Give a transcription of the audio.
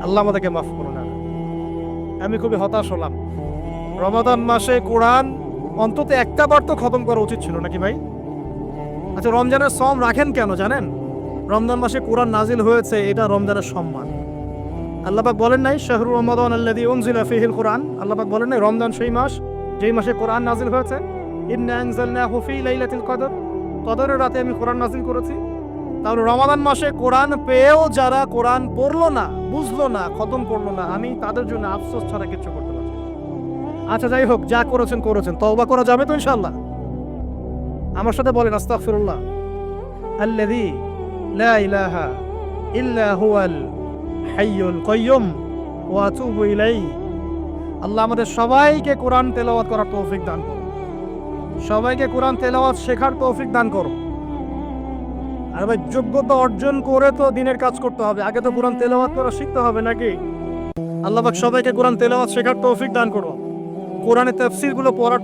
আল্লাহ আমাদেরকে মাফ করুন। আমি খুবই হতাশ হলাম। রমাদান মাসে কোরআন অন্তত একটা বার তো খতম করা উচিত ছিল নাকি ভাই? আচ্ছা, রমজানের সম রাখেন কেন জানেন? রমজান মাসে কোরআন নাজিল হয়েছে, এটা রমজানের সম্মান। আল্লাহ পাক বলেন নাই শাহরু রমাদান আল্লাযী উনজিলা ফীহিল কোরআন? আল্লাহ পাক বলেন নাই রমজান সেই মাস যেই মাসে কোরআন নাজিল হয়েছে? ইন্না আনজালনাহু ফী লাইলাতিল কদর, কদরের রাতে আমি কোরআন নাজিল করেছি। তাহলে রমাদান মাসে কোরআন পেয়েও যারা কোরআন পড়লো না, বুঝলো না, খতম করলো না, আমি তাদের জন্য আফসোস ছাড়া কিছু করতে পারছি না। আচ্ছা যাই হোক, যা করেছেন করেছেন, তওবা করা যাবে তো ইনশাআল্লাহ? আমার সাথে বলেন আস্তাগফিরুল্লাহ আল্লাযী লা ইলাহা ইল্লা হুয়াল হাইয়ুল কাইয়ুম ওয়া আতুবু ইলাইহি। আল্লাহ আমাদের সবাইকে কোরআন তেলাওয়াত করার তৌফিক দান করুন, সবাইকে কোরআন তেলাওয়াত শেখার তৌফিক দান করুন। আর ভাই, যোগ্যতা অর্জন করে তো দিনের কাজ করতে হবে, আগে তো কোরআন তেলাওয়াত করা শিখতে হবে নাকি? আল্লাহ পাক সবাইকে কোরআন তেলাওয়াত শেখার তৌফিক দান করুন, কোরআনের তাফসীরগুলো পড়ার